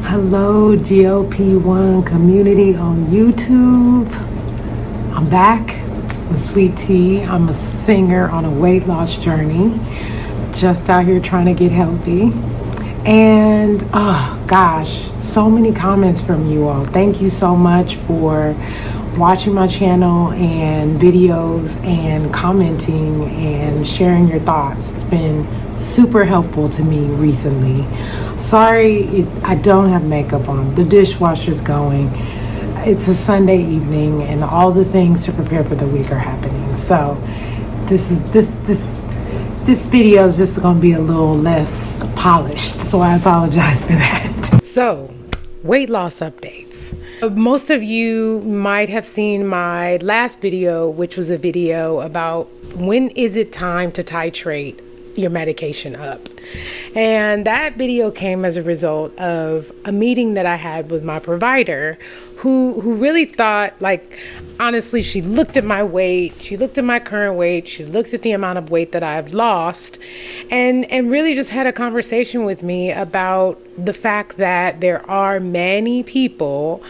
Hello, GLP-1 community on YouTube. I'm back with Sweet Tea. I'm a singer on a weight loss journey, just out here trying to get healthy. And oh gosh, so many comments from you all. Thank you so much for watching my channel and videos and commenting and sharing your thoughts. It's been super helpful to me recently. Sorry, I don't have makeup on. The dishwasher's going. It's a Sunday evening and all the things to prepare for the week are happening. So this video is just going to be a little less polished. So I apologize for that. So, weight loss updates. Most of you might have seen my last video, which was a video about when is it time to titrate your medication up. And that video came as a result of a meeting that I had with my provider who really thought, like, honestly, she looked at my weight, she looked at my current weight, she looked at the amount of weight that I've lost, and really just had a conversation with me about the fact that there are many people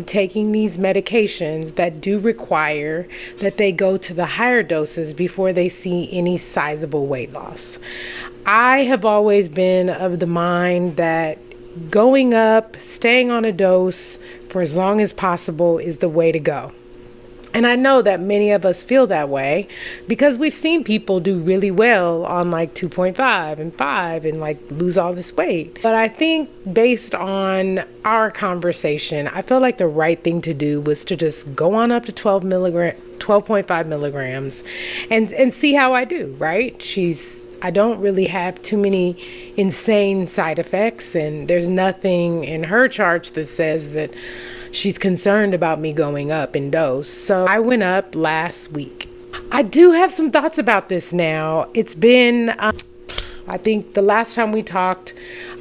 taking these medications that do require that they go to the higher doses before they see any sizable weight loss. I have always been of the mind that going up, staying on a dose for as long as possible is the way to go. And I know that many of us feel that way because we've seen people do really well on like 2.5 and 5 and like lose all this weight. But I think based on our conversation, I felt like the right thing to do was to just go on up to 12.5 milligrams and see how I do, right? I don't really have too many insane side effects, and there's nothing in her charts that says that she's concerned about me going up in dose. So I went up last week. I do have some thoughts about this now. It's been, I think the last time we talked,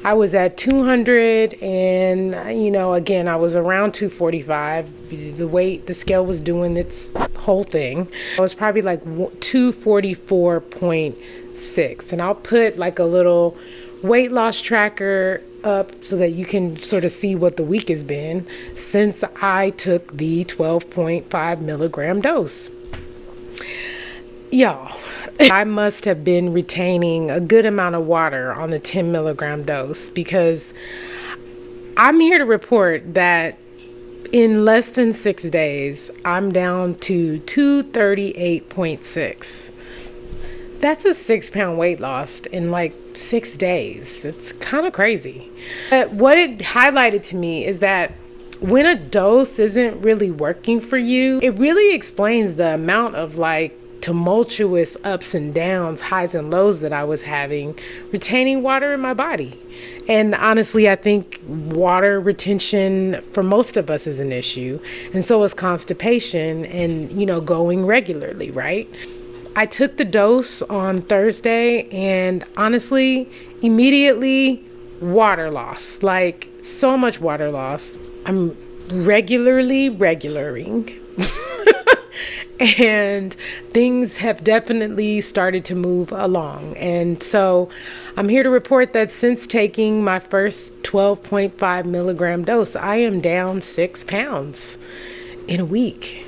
I was at 200 and, again, I was around 245. The scale was doing its whole thing. I was probably like 244.6. And I'll put like a little weight loss tracker up so that you can sort of see what the week has been since I took the 12.5 milligram dose. Y'all, I must have been retaining a good amount of water on the 10 milligram dose because I'm here to report that in less than 6 days, I'm down to 238.6. That's a 6-pound weight loss in like 6 days. It's kind of crazy. But what it highlighted to me is that when a dose isn't really working for you, it really explains the amount of like tumultuous ups and downs, highs and lows that I was having retaining water in my body. And honestly, I think water retention for most of us is an issue. And so is constipation and, going regularly, right? I took the dose on Thursday and honestly, immediately water loss, like so much water loss. I'm regularing and things have definitely started to move along. And so I'm here to report that since taking my first 12.5 milligram dose, I am down 6 pounds in a week.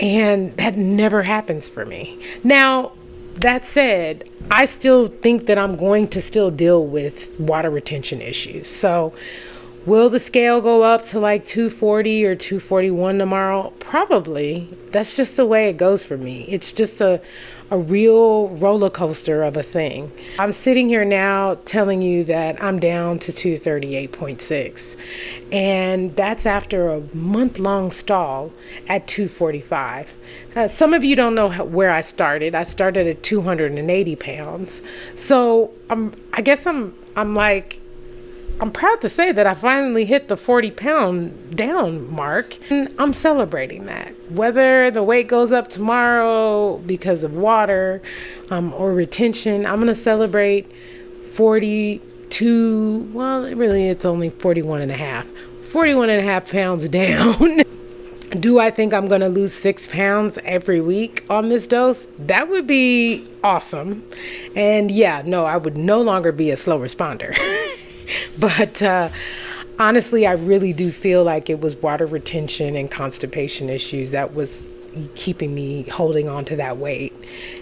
And that never happens for me. Now, that said, I still think that I'm going to still deal with water retention issues. So will the scale go up to like 240 or 241 tomorrow? Probably. That's just the way it goes for me. It's just a real roller coaster of a thing. I'm sitting here now telling you that I'm down to 238.6. And that's after a month-long stall at 245. Some of you don't know where I started. I started at 280 pounds. So I guess I'm proud to say that I finally hit the 40-pound down mark, and I'm celebrating that. Whether the weight goes up tomorrow because of water or retention, I'm going to celebrate 42, well, really it's only 41 and a half pounds down. Do I think I'm going to lose 6 pounds every week on this dose? That would be awesome. And yeah, no, I would no longer be a slow responder. But Honestly, I really do feel like it was water retention and constipation issues that was keeping me holding on to that weight.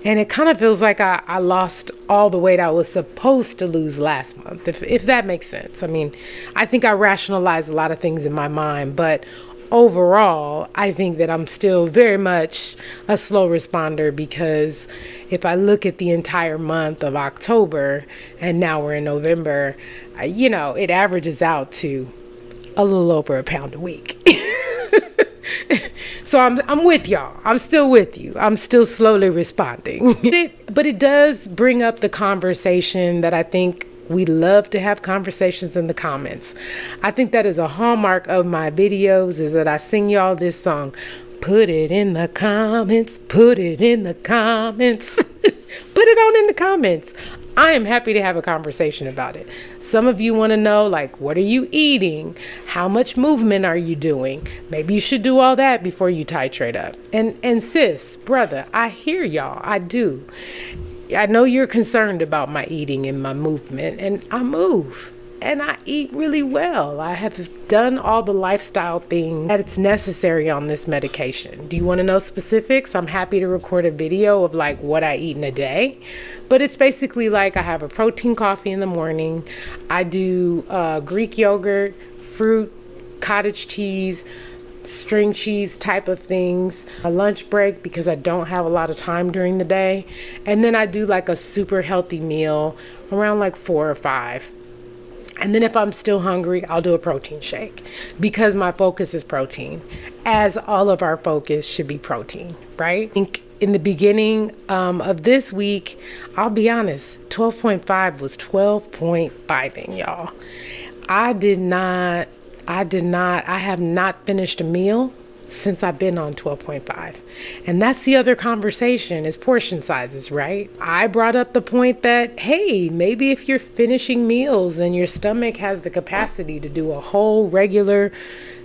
And it kind of feels like I lost all the weight I was supposed to lose last month, if that makes sense. I mean, I think I rationalized a lot of things in my mind, but overall, I think that I'm still very much a slow responder, because if I look at the entire month of October and now we're in November, it averages out to a little over a pound a week. So I'm with y'all. I'm still with you. I'm still slowly responding. But it does bring up the conversation that I think we love to have conversations in the comments. I think that is a hallmark of my videos, is that I sing y'all this song. Put it in the comments. Put it in the comments. Put it on in the comments. I am happy to have a conversation about it. Some of you want to know, like, what are you eating? How much movement are you doing? Maybe you should do all that before you titrate up. And sis, brother, I hear y'all. I do. I know you're concerned about my eating and my movement, and I move. And I eat really well. I have done all the lifestyle things that it's necessary on this medication. Do you want to know specifics? I'm happy to record a video of like what I eat in a day. But it's basically like I have a protein coffee in the morning. I do Greek yogurt, fruit, cottage cheese, string cheese type of things, a lunch break because I don't have a lot of time during the day. And then I do like a super healthy meal around like 4 or 5. And then if I'm still hungry, I'll do a protein shake, because my focus is protein, as all of our focus should be protein, right? I think in the beginning of this week, I'll be honest, 12.5 was 12.5ing, y'all. I have not finished a meal since I've been on 12.5. And that's the other conversation, is portion sizes, right? I brought up the point that, hey, maybe if you're finishing meals and your stomach has the capacity to do a whole regular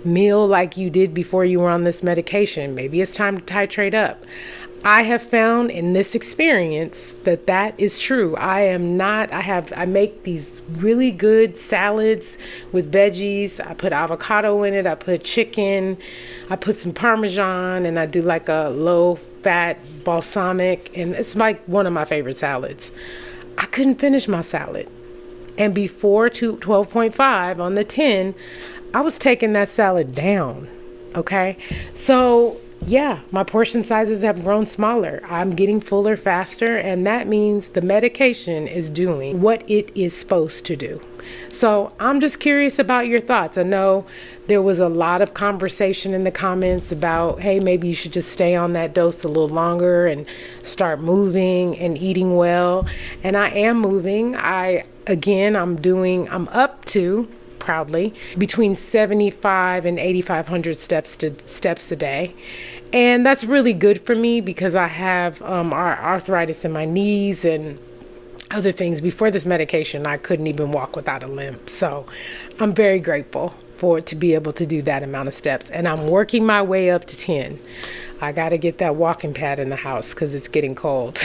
meal like you did before you were on this medication, maybe it's time to titrate up. I have found in this experience that that is true. I make these really good salads with veggies. I put avocado in it. I put chicken. I put some Parmesan, and I do like a low fat balsamic. And it's like one of my favorite salads. I couldn't finish my salad. And before 12.5 on the 10, I was taking that salad down. Okay. So yeah, my portion sizes have grown smaller. I'm getting fuller faster, and that means the medication is doing what it is supposed to do. So I'm just curious about your thoughts. I know there was a lot of conversation in the comments about, hey, maybe you should just stay on that dose a little longer and start moving and eating well. And I am moving. I'm up to, proudly, between 75 and 8,500 steps a day. And that's really good for me, because I have arthritis in my knees and other things. Before this medication, I couldn't even walk without a limp. So I'm very grateful to be able to do that amount of steps. And I'm working my way up to 10. I got to get that walking pad in the house because it's getting cold.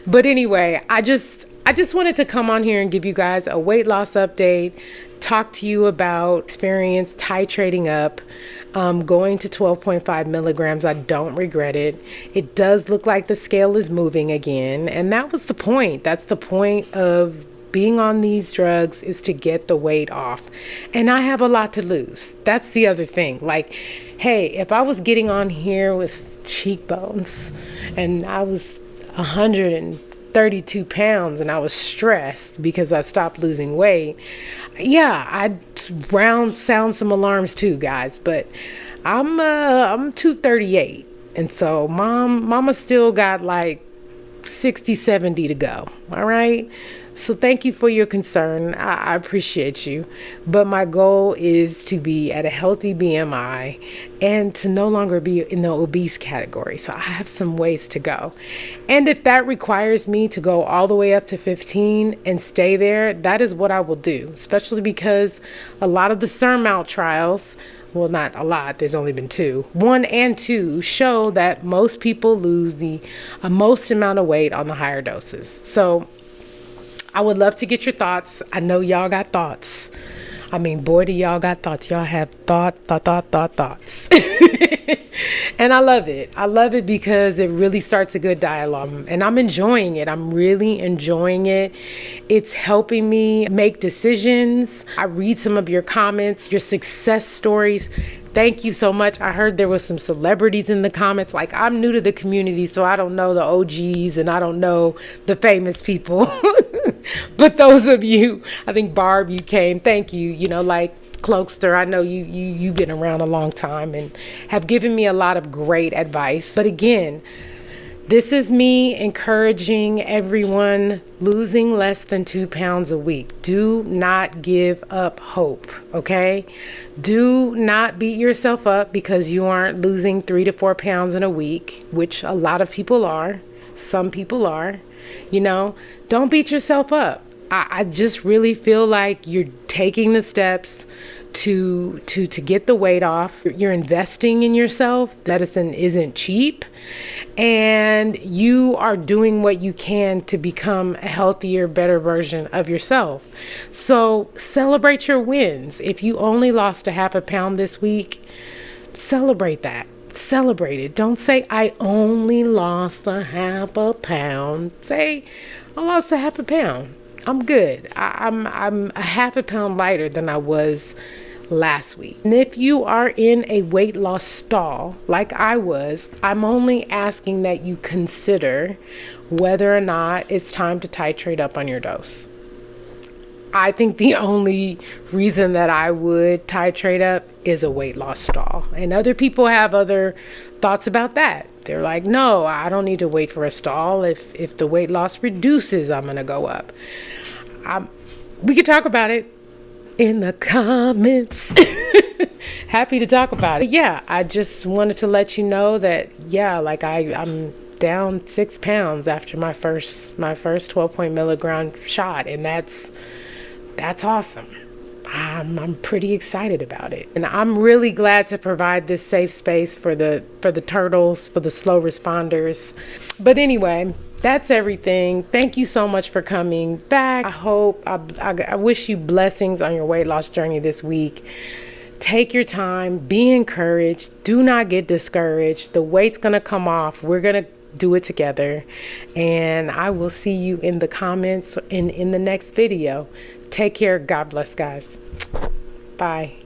But anyway, I just wanted to come on here and give you guys a weight loss update, talk to you about experience titrating up, going to 12.5 milligrams. I don't regret it. It does look like the scale is moving again. And that was the point. That's the point of being on these drugs, is to get the weight off. And I have a lot to lose. That's the other thing. Like, hey, if I was getting on here with cheekbones and I was 132 pounds and I was stressed because I stopped losing weight, yeah, I'd sound some alarms too, guys. But I'm 238, and so mama still got like 60, 70 to go. All right. So thank you for your concern. I appreciate you. But my goal is to be at a healthy BMI and to no longer be in the obese category. So I have some ways to go. And if that requires me to go all the way up to 15 and stay there, that is what I will do, especially because a lot of the Surmount trials, well, not a lot, there's only been 2. 1 and 2 show that most people lose the most amount of weight on the higher doses. So I would love to get your thoughts. I know y'all got thoughts. I mean, boy, do y'all got thoughts. Y'all have thoughts. And I love it. I love it because it really starts a good dialogue. And I'm enjoying it. I'm really enjoying it. It's helping me make decisions. I read some of your comments, your success stories. Thank you so much. I heard there was some celebrities in the comments. Like, I'm new to the community, so I don't know the OGs and I don't know the famous people. But those of you, I think Barb, you came. Thank you. You know, like Cloakster, I know you've been around a long time and have given me a lot of great advice. But again, this is me encouraging everyone losing less than 2 pounds a week. Do not give up hope, okay? Do not beat yourself up because you aren't losing 3 to 4 pounds in a week, which a lot of people are. Some people are. You know, don't beat yourself up. I just really feel like you're taking the steps to get the weight off. You're investing in yourself. Medicine isn't cheap, and you are doing what you can to become a healthier, better version of yourself. So celebrate your wins. If you only lost a half a pound this week, celebrate that. Celebrate it. Don't say, I only lost a half a pound. Say, I lost a half a pound. I'm good. I'm a half a pound lighter than I was last week. And if you are in a weight loss stall, like I was, I'm only asking that you consider whether or not it's time to titrate up on your dose. I think the only reason that I would titrate up is a weight loss stall. And other people have other thoughts about that. They're like, no, I don't need to wait for a stall. If the weight loss reduces, I'm going to go up. We could talk about it in the comments. Happy to talk about it. Yeah, I just wanted to let you know that, yeah, like I'm down 6 pounds after my first 12-point-milligram shot. And that's awesome. I'm pretty excited about it. And I'm really glad to provide this safe space for the turtles, for the slow responders. But anyway, that's everything. Thank you so much for coming back. I wish you blessings on your weight loss journey this week. Take your time, be encouraged. Do not get discouraged. The weight's going to come off. We're going to do it together. And I will see you in the comments in the next video. Take care. God bless, guys. Bye.